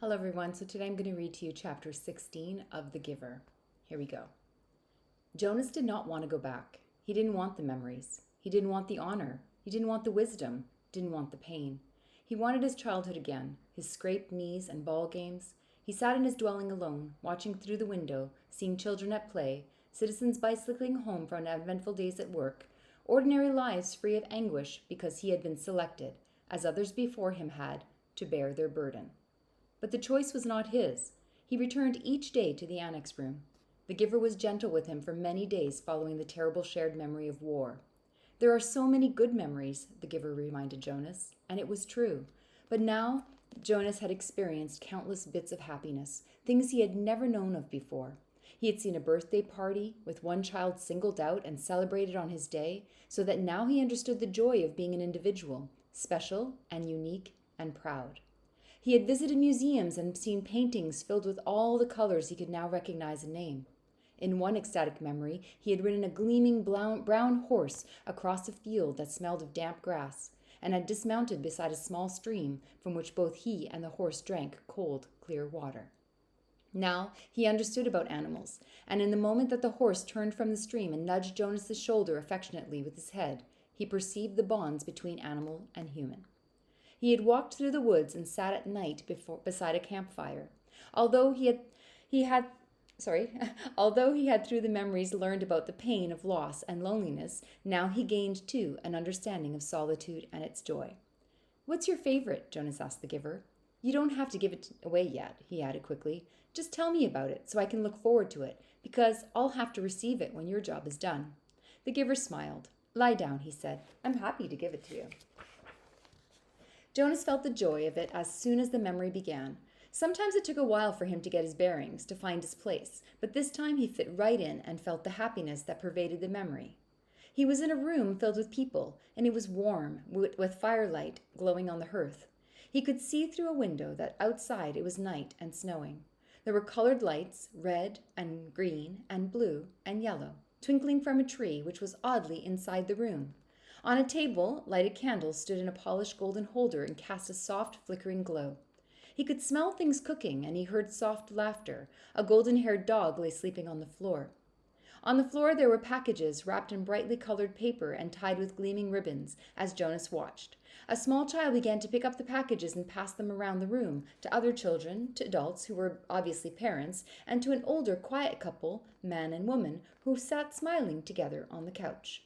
Hello everyone, so today I'm going to read to you chapter 16 of The Giver. Here we go. Jonas did not want to go back. He didn't want the memories. He didn't want the honor. He didn't want the wisdom. Didn't want the pain. He wanted his childhood again, his scraped knees and ball games. He sat in his dwelling alone, watching through the window, seeing children at play, citizens bicycling home from uneventful days at work, ordinary lives free of anguish because he had been selected, as others before him had, to bear their burden. But the choice was not his. He returned each day to the annex room. The giver was gentle with him for many days following the terrible shared memory of war. There are so many good memories, the giver reminded Jonas, and it was true. But now Jonas had experienced countless bits of happiness, things he had never known of before. He had seen a birthday party with one child singled out and celebrated on his day, so that now he understood the joy of being an individual, special and unique and proud. He had visited museums and seen paintings filled with all the colors he could now recognize and name. In one ecstatic memory, he had ridden a gleaming brown horse across a field that smelled of damp grass, and had dismounted beside a small stream from which both he and the horse drank cold, clear water. Now he understood about animals, and in the moment that the horse turned from the stream and nudged Jonas's shoulder affectionately with his head, he perceived the bonds between animal and human. He had walked through the woods and sat at night beside a campfire. Although he had through the memories learned about the pain of loss and loneliness, now he gained too an understanding of solitude and its joy. "What's your favorite?" Jonas asked the giver. "You don't have to give it away yet," he added quickly. "Just tell me about it so I can look forward to it, because I'll have to receive it when your job is done." The giver smiled. "Lie down," he said. "I'm happy to give it to you." Jonas felt the joy of it as soon as the memory began. Sometimes it took a while for him to get his bearings, to find his place, but this time he fit right in and felt the happiness that pervaded the memory. He was in a room filled with people, and it was warm, with firelight glowing on the hearth. He could see through a window that outside it was night and snowing. There were colored lights, red and green and blue and yellow, twinkling from a tree which was oddly inside the room. On a table, lighted candles stood in a polished golden holder and cast a soft, flickering glow. He could smell things cooking, and he heard soft laughter. A golden-haired dog lay sleeping on the floor. On the floor there were packages wrapped in brightly colored paper and tied with gleaming ribbons, as Jonas watched. A small child began to pick up the packages and pass them around the room, to other children, to adults who were obviously parents, and to an older, quiet couple, man and woman, who sat smiling together on the couch.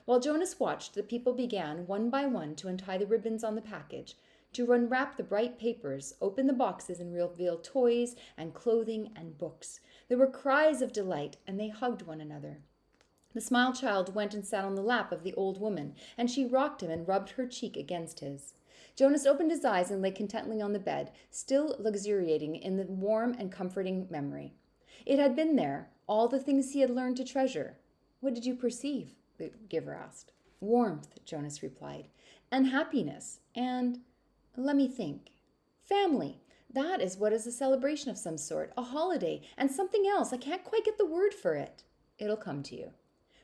While Jonas watched, the people began, one by one, to untie the ribbons on the package, to unwrap the bright papers, open the boxes, and reveal toys and clothing and books. There were cries of delight, and they hugged one another. The small child went and sat on the lap of the old woman, and she rocked him and rubbed her cheek against his. Jonas opened his eyes and lay contentedly on the bed, still luxuriating in the warm and comforting memory. It had been there, all the things he had learned to treasure. "What did you perceive?" the giver asked. "Warmth," Jonas replied, "and happiness, and, let me think, family. That is what is a celebration of some sort, a holiday, and something else. I can't quite get the word for it. It'll come to you."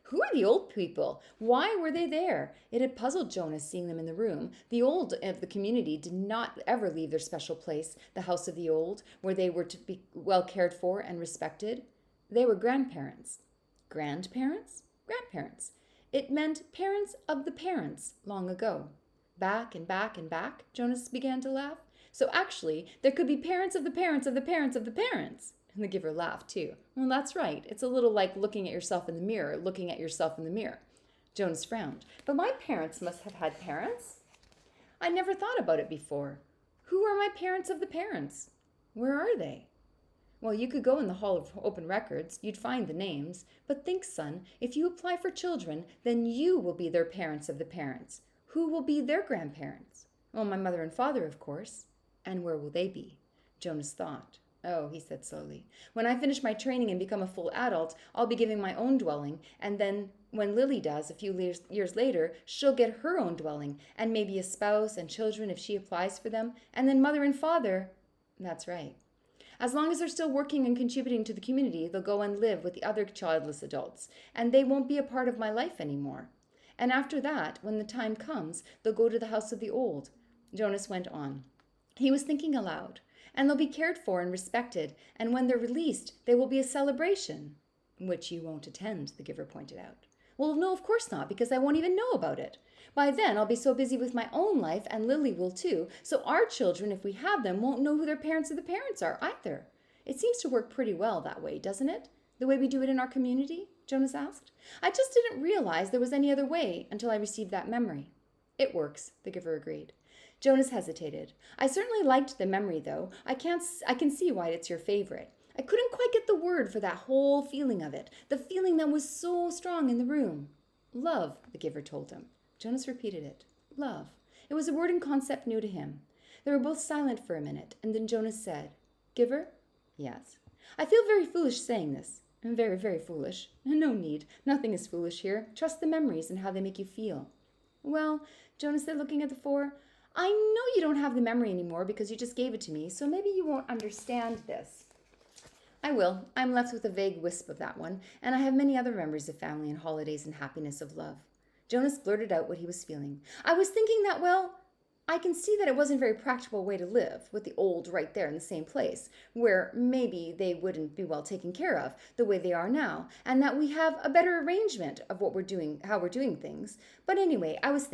Who are the old people? Why were they there? It had puzzled Jonas seeing them in the room. The old of the community did not ever leave their special place, the house of the old, where they were to be well cared for and respected. They were grandparents. Grandparents? Grandparents. It meant parents of the parents long ago. Back and back and back, Jonas began to laugh. So actually, there could be parents of the parents of the parents of the parents. And the giver laughed too. "Well, that's right. It's a little like looking at yourself in the mirror, looking at yourself in the mirror." Jonas frowned. "But my parents must have had parents. I never thought about it before. Who are my parents of the parents? Where are they?" "Well, you could go in the Hall of Open Records. You'd find the names. But think, son, if you apply for children, then you will be their parents of the parents. Who will be their grandparents?" "Well, my mother and father, of course." "And where will they be?" Jonas thought. "Oh," he said slowly, "when I finish my training and become a full adult, I'll be giving my own dwelling, and then when Lily does, a few years later, she'll get her own dwelling, and maybe a spouse and children if she applies for them, and then mother and father—" "That's right. As long as they're still working and contributing to the community, they'll go and live with the other childless adults, and they won't be a part of my life anymore. And after that, when the time comes, they'll go to the house of the old." Jonas went on. He was thinking aloud. And they'll be cared for and respected, and when they're released, they will be a celebration. Which you won't attend, the giver pointed out. Well, no, of course not, because I won't even know about it. By then, I'll be so busy with my own life, and Lily will too, so our children, if we have them, won't know who their parents or the parents are either. It seems to work pretty well that way, doesn't it? The way we do it in our community? Jonas asked. I just didn't realize there was any other way until I received that memory. It works, the giver agreed. Jonas hesitated. I certainly liked the memory, though. I can see why it's your favorite. I couldn't quite get the word for that whole feeling of it, the feeling that was so strong in the room. Love, the giver told him. Jonas repeated it. Love. It was a word and concept new to him. They were both silent for a minute, and then Jonas said, Giver? Yes. I feel very foolish saying this. Very, very foolish. No need. Nothing is foolish here. Trust the memories and how they make you feel. Well, Jonas said, looking at the four, I know you don't have the memory anymore because you just gave it to me, so maybe you won't understand this. I will. I'm left with a vague wisp of that one, and I have many other memories of family and holidays and happiness of love. Jonas blurted out what he was feeling. I was thinking that, well, I can see that it wasn't a very practical way to live, with the old right there in the same place, where maybe they wouldn't be well taken care of the way they are now, and that we have a better arrangement of what we're doing, how we're doing things. But anyway, I was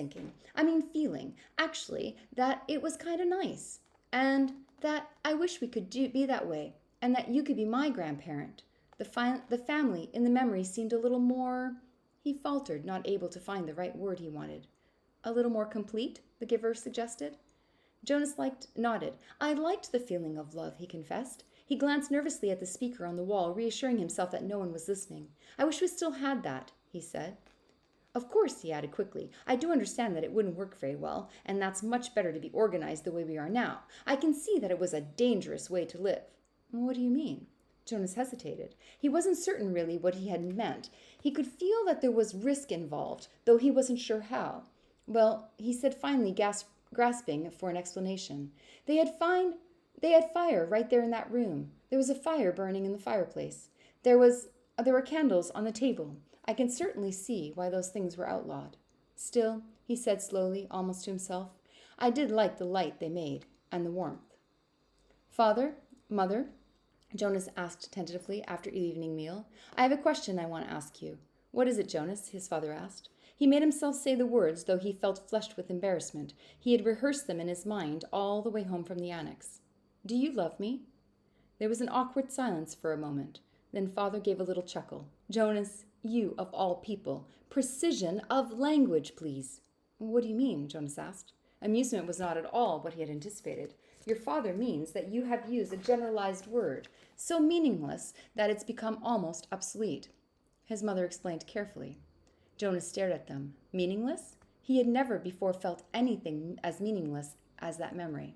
feeling, actually, that it was kind of nice, and that I wish we could be that way, and that you could be my grandparent. The family in the memory seemed a little more, he faltered, not able to find the right word he wanted. A little more complete, the giver suggested. Jonas nodded. I liked the feeling of love, he confessed. He glanced nervously at the speaker on the wall, reassuring himself that no one was listening. I wish we still had that, he said. Of course, he added quickly, I do understand that it wouldn't work very well, and that's much better to be organized the way we are now. I can see that it was a dangerous way to live. What do you mean? Jonas hesitated. He wasn't certain really what he had meant. He could feel that there was risk involved, though he wasn't sure how. Well, he said finally, grasping for an explanation. They had fire right there in that room. There was a fire burning in the fireplace. There were candles on the table. I can certainly see why those things were outlawed. Still, he said slowly, almost to himself, I did like the light they made, and the warmth. Father, Mother, Jonas asked tentatively after the evening meal, I have a question I want to ask you. What is it, Jonas? His father asked. He made himself say the words, though he felt flushed with embarrassment. He had rehearsed them in his mind all the way home from the annex. Do you love me? There was an awkward silence for a moment. Then father gave a little chuckle. Jonas, you of all people. Precision of language, please. What do you mean? Jonas asked. Amusement was not at all what he had anticipated. Your father means that you have used a generalized word, so meaningless that it's become almost obsolete. His mother explained carefully. Jonas stared at them. Meaningless? He had never before felt anything as meaningless as that memory.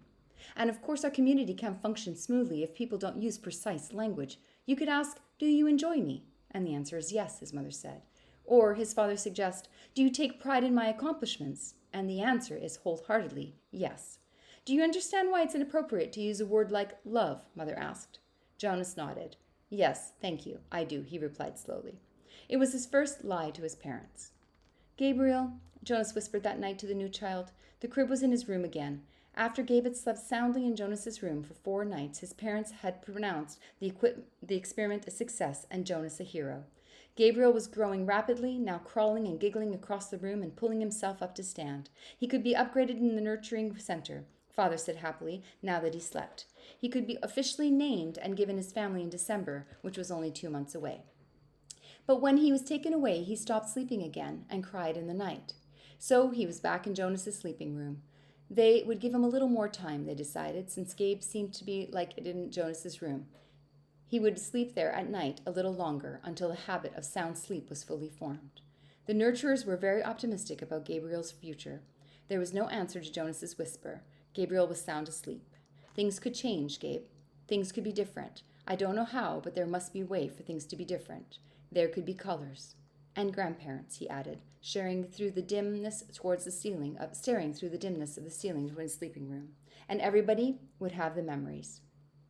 And of course our community can't function smoothly if people don't use precise language. You could ask, do you enjoy me? And the answer is yes, his mother said. Or his father suggests, do you take pride in my accomplishments? And the answer is wholeheartedly yes. Do you understand why it's inappropriate to use a word like love? Mother asked. Jonas nodded. Yes, thank you, I do, he replied slowly. It was his first lie to his parents. Gabriel, Jonas whispered that night to the new child. The crib was in his room again. After Gabe had slept soundly in Jonas's room for 4 nights, his parents had pronounced the experiment a success and Jonas a hero. Gabriel was growing rapidly, now crawling and giggling across the room and pulling himself up to stand. He could be upgraded in the nurturing center, father said happily, now that he slept. He could be officially named and given his family in December, which was only 2 months away. But when he was taken away, he stopped sleeping again and cried in the night. So he was back in Jonas's sleeping room. They would give him a little more time, they decided, since Gabe seemed to be like it in Jonas's room. He would sleep there at night a little longer until the habit of sound sleep was fully formed. The nurturers were very optimistic about Gabriel's future. There was no answer to Jonas's whisper. Gabriel was sound asleep. Things could change, Gabe. Things could be different. I don't know how, but there must be a way for things to be different. There could be colors. And grandparents, he added, staring through the dimness of the ceiling to his sleeping room. And everybody would have the memories.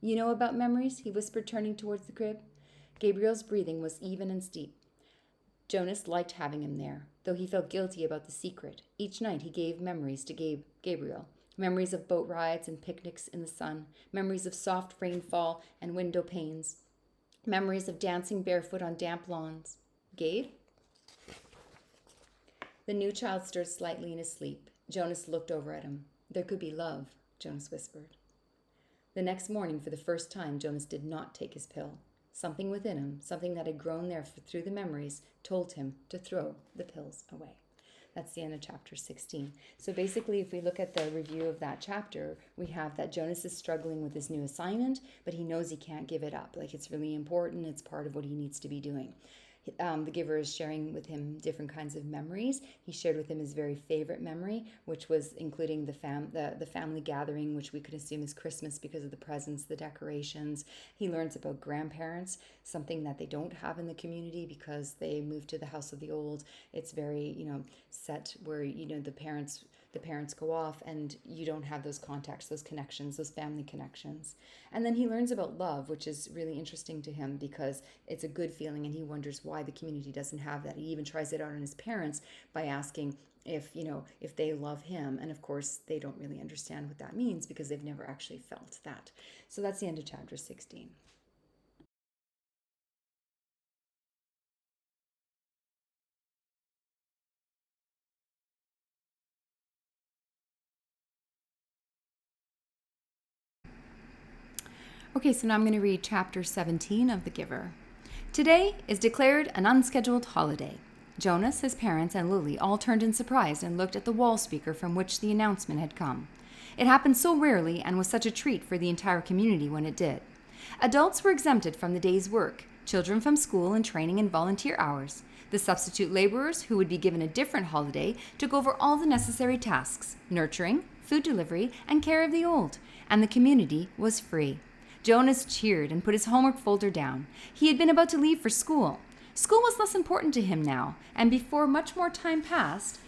You know about memories? He whispered, turning towards the crib. Gabriel's breathing was even and steep. Jonas liked having him there, though he felt guilty about the secret. Each night he gave memories to Gabriel. Memories of boat rides and picnics in the sun. Memories of soft rainfall and window panes. Memories of dancing barefoot on damp lawns. Gabe? The new child stirred slightly in his sleep. Jonas looked over at him. There could be love, Jonas whispered. The next morning, for the first time, Jonas did not take his pill. Something within him, something that had grown there through the memories, told him to throw the pills away. That's the end of chapter 16. So basically, if we look at the review of that chapter, we have that Jonas is struggling with his new assignment, but he knows he can't give it up. Like, it's really important. It's part of what he needs to be doing. The giver is sharing with him different kinds of memories. He shared with him his very favorite memory, which was including the family gathering, which we could assume is Christmas because of the presents, the decorations. He learns about grandparents, something that they don't have in the community because they moved to the house of the old. It's very, set where, the parents go off and you don't have those contacts, those connections, those family connections. And then he learns about love, which is really interesting to him because it's a good feeling and he wonders why the community doesn't have that. He even tries it out on his parents by asking if they love him. And of course, they don't really understand what that means because they've never actually felt that. So that's the end of chapter 16. Okay, so now I'm going to read chapter 17 of The Giver. Today is declared an unscheduled holiday. Jonas, his parents, and Lily all turned in surprise and looked at the wall speaker from which the announcement had come. It happened so rarely and was such a treat for the entire community when it did. Adults were exempted from the day's work, children from school and training and volunteer hours. The substitute laborers, who would be given a different holiday, took over all the necessary tasks, nurturing, food delivery, and care of the old, and the community was free. Jonas cheered and put his homework folder down. He had been about to leave for school. School was less important to him now, and before much more time passed,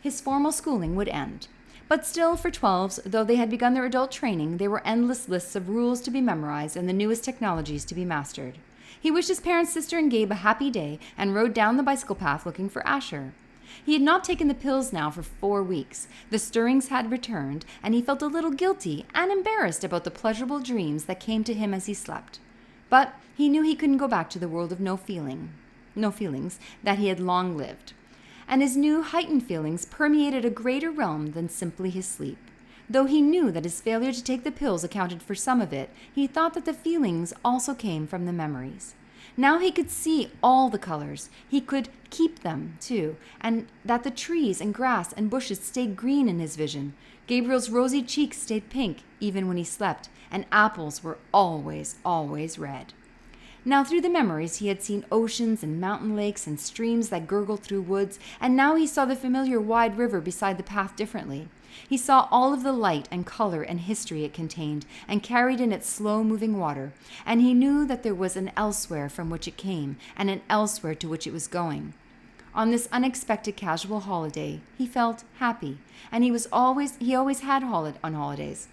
his formal schooling would end. But still, for 12s, though they had begun their adult training, there were endless lists of rules to be memorized and the newest technologies to be mastered. He wished his parents, sister, and Gabe a happy day and rode down the bicycle path looking for Asher. He had not taken the pills now for 4 weeks. The stirrings had returned, and he felt a little guilty and embarrassed about the pleasurable dreams that came to him as he slept. But he knew he couldn't go back to the world of no feelings that he had long lived. And his new heightened feelings permeated a greater realm than simply his sleep. Though he knew that his failure to take the pills accounted for some of it, he thought that the feelings also came from the memories. Now he could see all the colors. He could keep them, too, and that the trees and grass and bushes stayed green in his vision. Gabriel's rosy cheeks stayed pink, even when he slept, and apples were always, always red. Now through the memories he had seen oceans and mountain lakes and streams that gurgled through woods, and now he saw the familiar wide river beside the path differently. He saw all of the light and color and history it contained and carried in its slow-moving water, and he knew that there was an elsewhere from which it came and an elsewhere to which it was going. On this unexpected casual holiday, he felt happy, and he always had on holidays.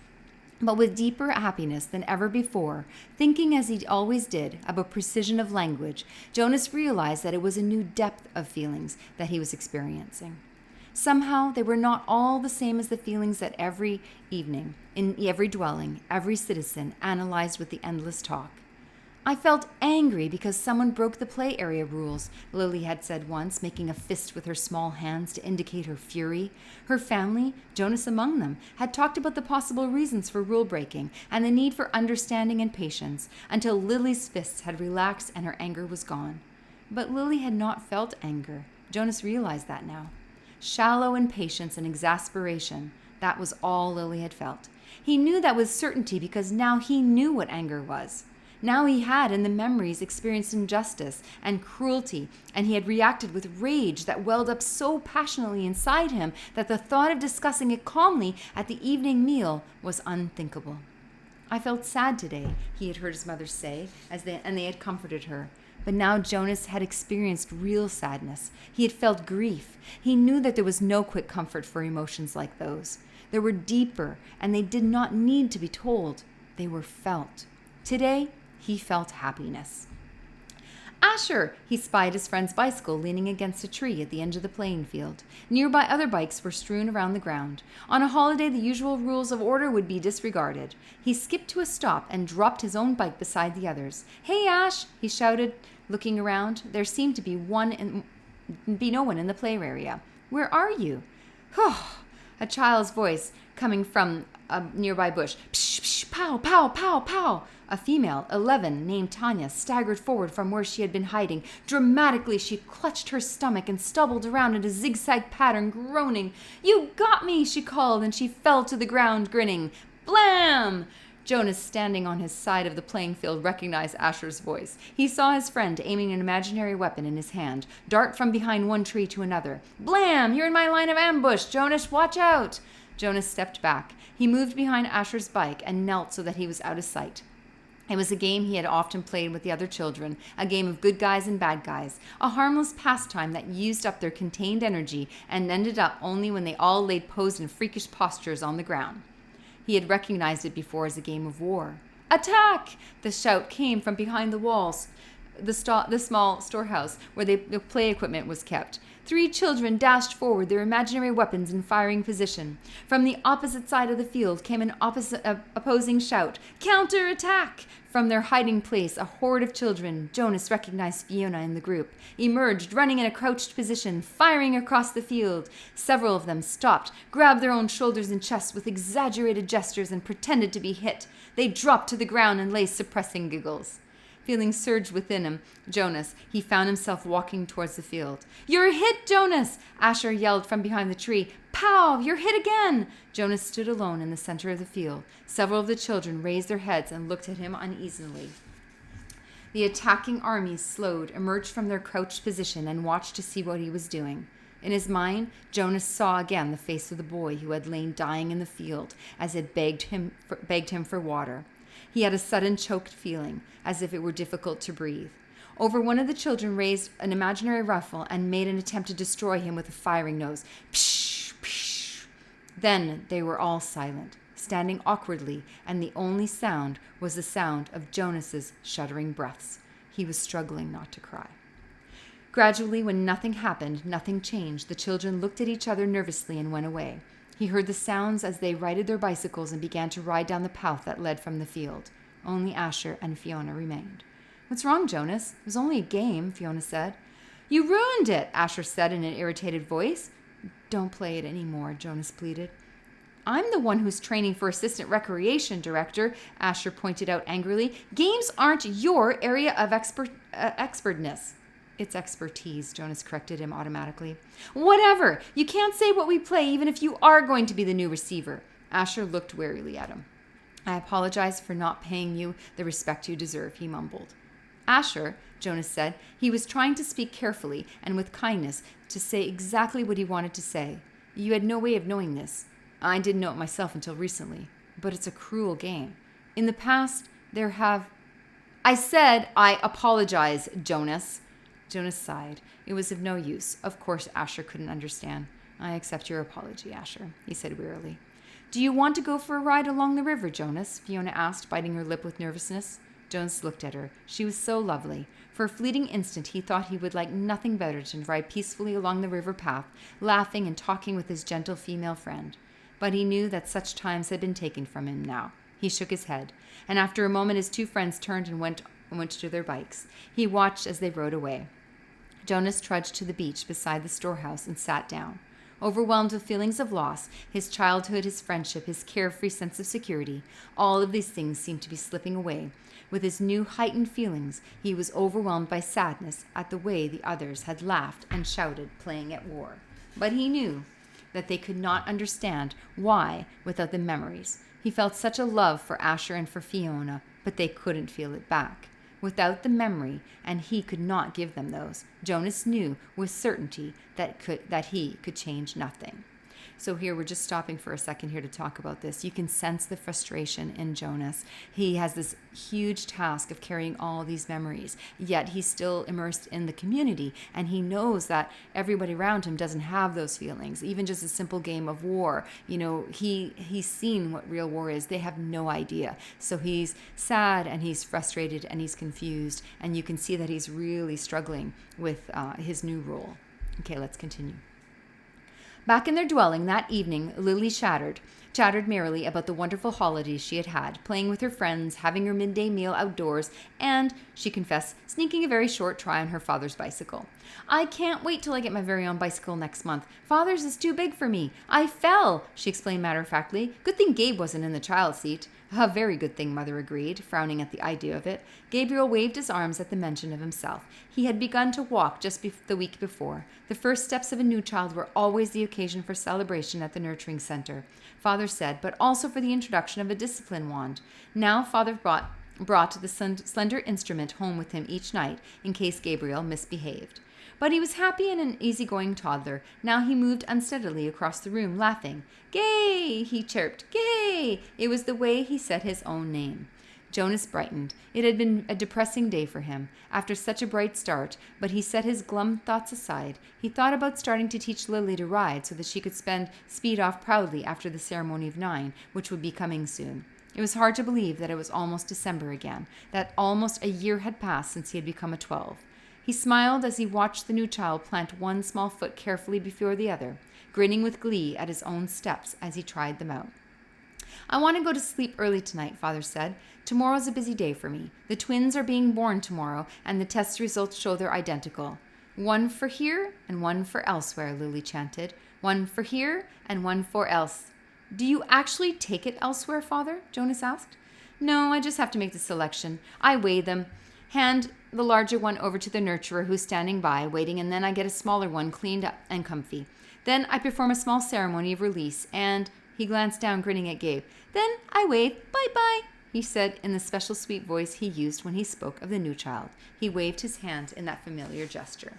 But with deeper happiness than ever before, thinking as he always did about precision of language, Jonas realized that it was a new depth of feelings that he was experiencing. Somehow they were not all the same as the feelings that every evening, in every dwelling, every citizen analyzed with the endless talk. I felt angry because someone broke the play area rules, Lily had said once, making a fist with her small hands to indicate her fury. Her family, Jonas among them, had talked about the possible reasons for rule breaking and the need for understanding and patience until Lily's fists had relaxed and her anger was gone. But Lily had not felt anger. Jonas realized that now. Shallow impatience and exasperation, that was all Lily had felt. He knew that with certainty because now he knew what anger was. Now he had, in the memories, experienced injustice and cruelty, and he had reacted with rage that welled up so passionately inside him that the thought of discussing it calmly at the evening meal was unthinkable. I felt sad today, he had heard his mother say, and they had comforted her. But now Jonas had experienced real sadness. He had felt grief. He knew that there was no quick comfort for emotions like those. They were deeper, and they did not need to be told. They were felt. Today, he felt happiness. Asher! He spied his friend's bicycle leaning against a tree at the end of the playing field. Nearby other bikes were strewn around the ground. On a holiday, the usual rules of order would be disregarded. He skipped to a stop and dropped his own bike beside the others. "Hey, Ash!" he shouted, looking around. There seemed to be no one in the play area. "Where are you?" A child's voice coming from a nearby bush. "Psh, psh, pow, pow, pow, pow." A female, 11, named Tanya, staggered forward from where she had been hiding. Dramatically, she clutched her stomach and stumbled around in a zigzag pattern, groaning. "You got me," she called, and she fell to the ground, grinning. Blam! Jonas, standing on his side of the playing field, recognized Asher's voice. He saw his friend aiming an imaginary weapon in his hand, dart from behind one tree to another. "Blam! You're in my line of ambush, Jonas! Watch out!" Jonas stepped back. He moved behind Asher's bike and knelt so that he was out of sight. It was a game he had often played with the other children, a game of good guys and bad guys, a harmless pastime that used up their contained energy and ended up only when they all laid posed in freakish postures on the ground. He had recognized it before as a game of war. "Attack!" The shout came from behind the walls, the small storehouse where the play equipment was kept. 3 children dashed forward, their imaginary weapons in firing position. From the opposite side of the field came an opposing shout. "Counter-attack!" From their hiding place, a horde of children, Jonas recognized Fiona in the group, emerged, running in a crouched position, firing across the field. Several of them stopped, grabbed their own shoulders and chests with exaggerated gestures, and pretended to be hit. They dropped to the ground and lay suppressing giggles. Feelings surged within him. Jonas, he found himself walking towards the field. "You're hit, Jonas!" Asher yelled from behind the tree. "Pow! You're hit again!" Jonas stood alone in the center of the field. Several of the children raised their heads and looked at him uneasily. The attacking armies slowed, emerged from their crouched position, and watched to see what he was doing. In his mind, Jonas saw again the face of the boy who had lain dying in the field as it begged him for water. He had a sudden choked feeling, as if it were difficult to breathe. Over one of the children raised an imaginary rifle and made an attempt to destroy him with a firing nose. Psh, psh. Then they were all silent, standing awkwardly, and the only sound was the sound of Jonas's shuddering breaths. He was struggling not to cry. Gradually, when nothing happened, nothing changed, the children looked at each other nervously and went away. He heard the sounds as they righted their bicycles and began to ride down the path that led from the field. Only Asher and Fiona remained. "What's wrong, Jonas? It was only a game," Fiona said. "You ruined it," Asher said in an irritated voice. "Don't play it anymore," Jonas pleaded. "I'm the one who's training for assistant recreation director," Asher pointed out angrily. "Games aren't your area of expertness." "It's expertise," Jonas corrected him automatically. "Whatever! You can't say what we play even if you are going to be the new receiver." Asher looked warily at him. "I apologize for not paying you the respect you deserve," he mumbled. "Asher," Jonas said. He was trying to speak carefully and with kindness, to say exactly what he wanted to say. "You had no way of knowing this. I didn't know it myself until recently. But it's a cruel game. In the past, there have..." "I said I apologize, Jonas." Jonas sighed. It was of no use. Of course, Asher couldn't understand. "I accept your apology, Asher," he said wearily. "Do you want to go for a ride along the river, Jonas?" Fiona asked, biting her lip with nervousness. Jonas looked at her. She was so lovely. For a fleeting instant, he thought he would like nothing better than to ride peacefully along the river path, laughing and talking with his gentle female friend. But he knew that such times had been taken from him now. He shook his head, and after a moment his 2 friends turned and went to their bikes. He watched as they rode away. Jonas trudged to the beach beside the storehouse and sat down. Overwhelmed with feelings of loss, his childhood, his friendship, his carefree sense of security, all of these things seemed to be slipping away. With his new heightened feelings, he was overwhelmed by sadness at the way the others had laughed and shouted, playing at war. But he knew that they could not understand why without the memories. He felt such a love for Asher and for Fiona, but they couldn't feel it back. Without the memory, and he could not give them those, Jonas knew with certainty that he could change nothing. So here, we're just stopping for a second here to talk about this. You can sense the frustration in Jonas. He has this huge task of carrying all these memories, yet he's still immersed in the community, and he knows that everybody around him doesn't have those feelings. Even just a simple game of war, he's seen what real war is. They have no idea. So he's sad and he's frustrated and he's confused, and you can see that he's really struggling with his new role. Okay, let's continue. Back in their dwelling that evening, Lily chattered merrily about the wonderful holidays she had had, playing with her friends, having her midday meal outdoors, and, she confessed, sneaking a very short try on her father's bicycle. "I can't wait till I get my very own bicycle next month. Father's is too big for me. I fell," she explained matter-of-factly. "Good thing Gabe wasn't in the child seat." "A very good thing," Mother agreed, frowning at the idea of it. Gabriel waved his arms at the mention of himself. He had begun to walk just the week before. The first steps of a new child were always the occasion for celebration at the nurturing center, Father said, but also for the introduction of a discipline wand. Now Father brought the slender instrument home with him each night in case Gabriel misbehaved. But he was happy and an easygoing toddler. Now he moved unsteadily across the room, laughing. "Gay!" he chirped. "Gay!" It was the way he said his own name. Jonas brightened. It had been a depressing day for him, after such a bright start, but he set his glum thoughts aside. He thought about starting to teach Lily to ride so that she could speed off proudly after the ceremony of 9, which would be coming soon. It was hard to believe that it was almost December again, that almost a year had passed since he had become a 12. He smiled as he watched the new child plant one small foot carefully before the other, grinning with glee at his own steps as he tried them out. "I want to go to sleep early tonight," Father said. "Tomorrow's a busy day for me. The twins are being born tomorrow, and the test results show they're identical." "One for here and one for elsewhere," Lily chanted. "One for here and one for else." "Do you actually take it elsewhere, Father?" Jonas asked. "No, I just have to make the selection. I weigh them, hand the larger one over to the nurturer who's standing by, waiting, and then I get a smaller one cleaned up and comfy. Then I perform a small ceremony of release, and..." He glanced down, grinning at Gabe. "Then I wave, bye-bye," he said in the special sweet voice he used when he spoke of the new child. He waved his hands in that familiar gesture.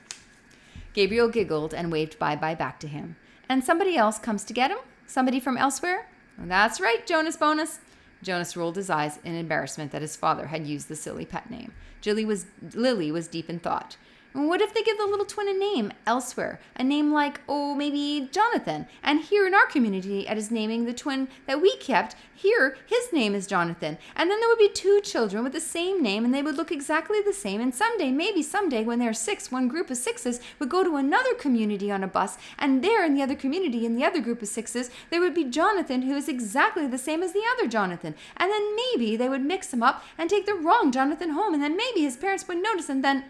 Gabriel giggled and waved bye-bye back to him. "And somebody else comes to get him? Somebody from elsewhere?" "That's right, Jonas Bonus." Jonas rolled his eyes in embarrassment that his father had used the silly pet name. Lily was deep in thought. "What if they give the little twin a name elsewhere? A name like, maybe Jonathan. And here in our community, at his naming the twin that we kept, here, his name is Jonathan. And then there would be 2 children with the same name, and they would look exactly the same. And maybe someday, when they're 6, one group of 6s would go to another community on a bus, and there in the other community, in the other group of 6s, there would be Jonathan, who is exactly the same as the other Jonathan. And then maybe they would mix him up and take the wrong Jonathan home, and then maybe his parents would notice, and then..."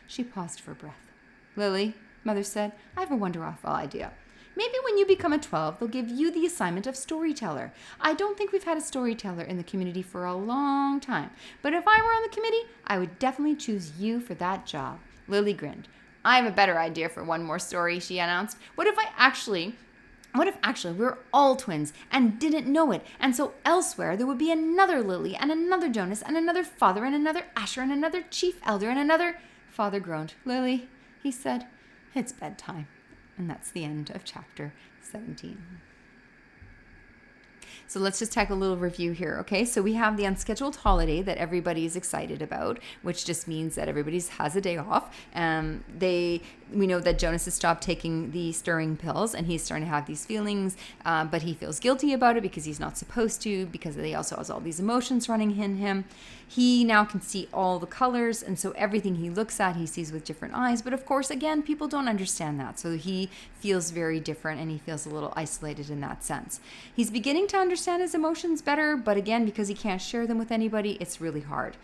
She paused for breath. "Lily," Mother said, "I have a wonderful idea. Maybe when you become a 12, they'll give you the assignment of storyteller. I don't think we've had a storyteller in the community for a long time, but if I were on the committee, I would definitely choose you for that job." Lily grinned. "I have a better idea for one more story," she announced. What if actually we're all twins and didn't know it, and so elsewhere there would be another Lily and another Jonas and another Father and another Asher and another Chief Elder and another..." Father groaned. "Lily," he said, "it's bedtime." And that's the end of chapter 17. So let's just take a little review here, okay? So we have the unscheduled holiday that everybody is excited about, which just means that everybody has a day off. We know that Jonas has stopped taking the stirring pills, and he's starting to have these feelings, but he feels guilty about it because he's not supposed to, because he also has all these emotions running in him. He now can see all the colors, and so everything he looks at, he sees with different eyes. But of course, again, people don't understand that. So he feels very different, and he feels a little isolated in that sense. He's beginning to understand his emotions better, but again, because he can't share them with anybody, it's really hard.